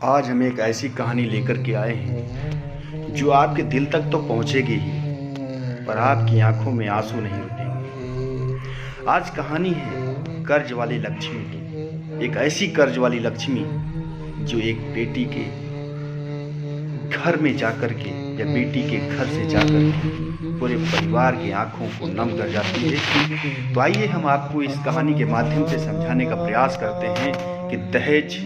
आज हम एक ऐसी कहानी लेकर के आए हैं जो आपके दिल तक तो पहुंचेगी ही, पर आपकी आंखों में आंसू नहीं रुकेंगे। आज कहानी है कर्ज वाली लक्ष्मी की। एक ऐसी कर्ज वाली लक्ष्मी जो एक बेटी के घर में जाकर के या बेटी के घर से जाकर के पूरे परिवार की आंखों को नम कर जाती है। तो आइए हम आपको इस कहानी के माध्यम से समझाने का प्रयास करते हैं कि दहेज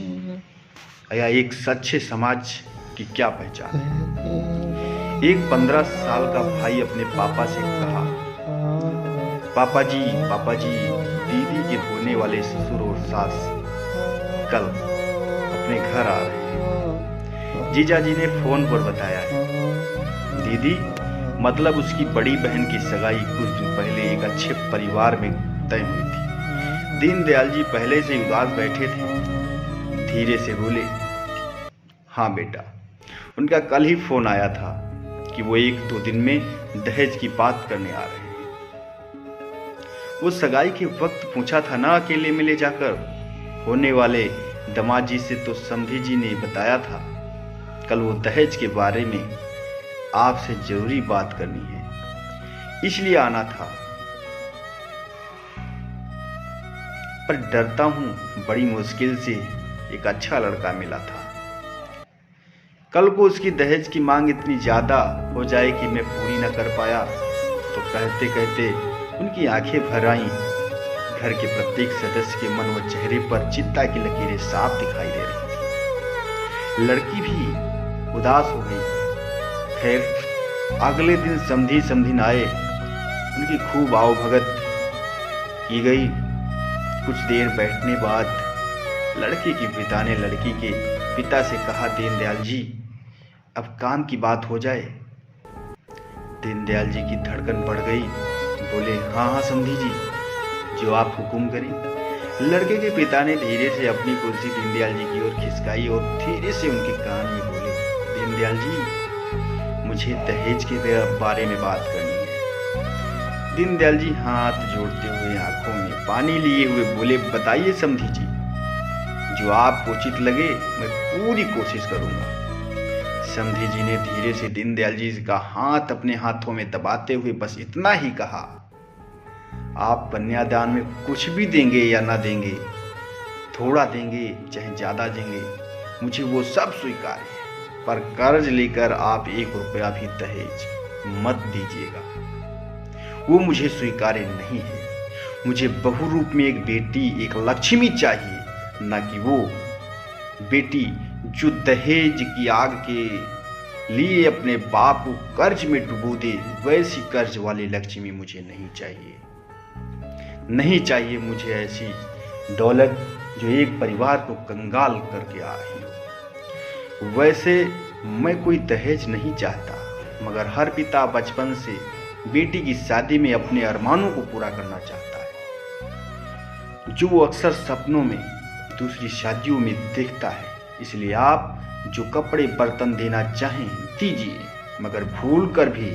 या एक सच्चे समाज की क्या पहचान है। एक 15 साल का भाई अपने पापा से कहा, पापा जी, दीदी के होने वाले ससुर और सास कल अपने घर आ रहे हैं। जीजा जी ने फोन पर बताया है। दीदी मतलब उसकी बड़ी बहन की सगाई कुछ दिन पहले एक अच्छे परिवार में तय हुई थी। दीनदयाल जी पहले से उदास बैठे थे। धीरे से बोले, हाँ बेटा, उनका कल ही फोन आया था कि वो 1-2 दिन में दहेज की बात करने आ रहे हैं। वो सगाई के वक्त पूछा था ना, अकेले में ले जाकर। होने वाले दामाद जी से तो समधी जी ने बताया था कल वो दहेज के बारे में आपसे जरूरी बात करनी है, इसलिए आना था। पर डरता हूं, बड़ी मुश्किल से एक अच्छा लड़का मिला था। कल को उसकी दहेज की मांग इतनी ज्यादा हो जाए कि मैं पूरी न कर पाया तो कहते कहते उनकी आंखें भर आईं। घर के प्रत्येक सदस्य के मन व चेहरे पर चिंता की लकीरें साफ दिखाई दे रही थी। लड़की भी उदास हो गई। खैर अगले दिन समधी आए। उनकी खूब आवभगत की गई। कुछ देर बैठने बाद लड़के के पिता ने लड़की के पिता से कहा, दीनदयाल जी अब काम की बात हो जाए। दीनदयाल जी की धड़कन बढ़ गई। बोले, हाँ समधी जी, जो आप हुक्म करें। लड़के के पिता ने धीरे से अपनी कुर्सी दीनदयाल जी की ओर खिसकाई और धीरे से उनके कान में बोले, दीनदयाल जी मुझे दहेज के बारे में बात करनी है। दीनदयाल जी हाथ जोड़ते हुए आंखों में पानी लिए हुए बोले, बताइए समधी जी, जो आपको उचित लगे मैं पूरी कोशिश करूंगा। समधी जी ने धीरे से दीनदयाल जी का हाथ अपने हाथों में दबाते हुए बस इतना ही कहा, आप कन्यादान में कुछ भी देंगे या ना देंगे, थोड़ा देंगे चाहे ज्यादा देंगे, मुझे वो सब स्वीकार है, पर कर्ज लेकर आप 1 रुपया भी दहेज मत दीजिएगा। वो मुझे स्वीकार्य नहीं है। मुझे बहु रूप में एक बेटी, एक लक्ष्मी चाहिए, ना कि वो बेटी जो दहेज की आग के लिए अपने बाप को कर्ज में डुबो दे। वैसी कर्ज वाली लक्ष्मी मुझे नहीं चाहिए मुझे ऐसी दौलत जो एक परिवार को कंगाल करके आ रही हो। वैसे मैं कोई दहेज नहीं चाहता, मगर हर पिता बचपन से बेटी की शादी में अपने अरमानों को पूरा करना चाहता है, जो वो अक्सर सपनों में दूसरी शादियों में देखता है। इसलिए आप जो कपड़े बर्तन देना चाहें दीजिए, मगर भूल कर भी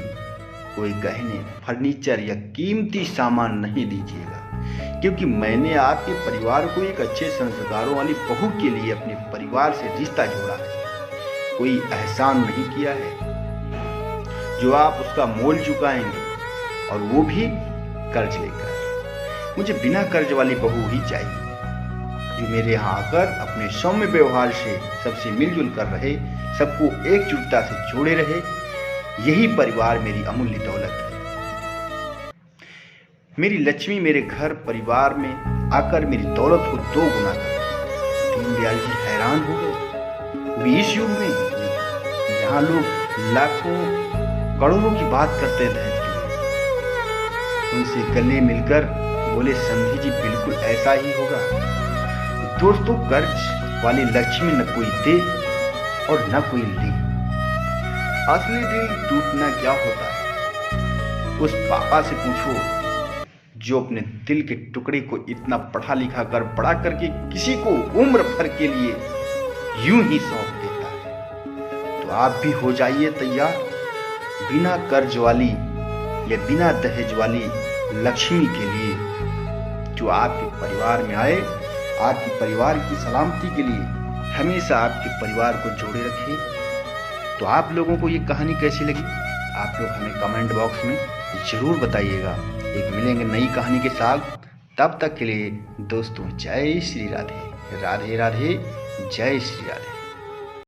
कोई गहने, फर्नीचर या कीमती सामान नहीं दीजिएगा, क्योंकि मैंने आपके परिवार को एक अच्छे संस्कारों वाली बहू के लिए अपने परिवार से रिश्ता जोड़ा है। कोई एहसान नहीं किया है जो आप उसका मोल चुकाएंगे, और वो भी कर्ज लेकर। मुझे बिना कर्ज वाली बहू ही चाहिए, जो मेरे यहाँ आकर अपने सौम्य व्यवहार से सबसे मिलजुल कर रहे, सबको एकजुटता से जोड़े रहे। यही परिवार मेरी अमूल्य दौलत है। मेरी लक्ष्मी मेरे घर परिवार में आकर मेरी दौलत को 2 गुना कर। दीनदयाल जी हैरान हो गए। भी इस युग में जहाँ लोग लाखों करोड़ों की बात करते हैं दहेज के लिए। उनसे गले मिलकर बोले, समधी जी बिल्कुल ऐसा ही होगा। दोस्तों, कर्ज वाली लक्ष्मी न कोई दे और न कोई ले। असली दिल टूटना क्या होता है, उस पापा से पूछो जो अपने दिल के टुकड़े को इतना पढ़ा लिखा कर बड़ा करके किसी को उम्र भर के लिए यूं ही सौंप देता है। तो आप भी हो जाइए तैयार, बिना कर्ज वाली या बिना दहेज वाली लक्ष्मी के लिए, जो आपके परिवार में आए, आपके परिवार की सलामती के लिए हमेशा आपके परिवार को जोड़े रखे। तो आप लोगों को ये कहानी कैसी लगी आप लोग हमें कमेंट बॉक्स में ज़रूर बताइएगा। एक मिलेंगे नई कहानी के साथ, तब तक के लिए दोस्तों जय श्री राधे। राधे राधे, जय श्री राधे।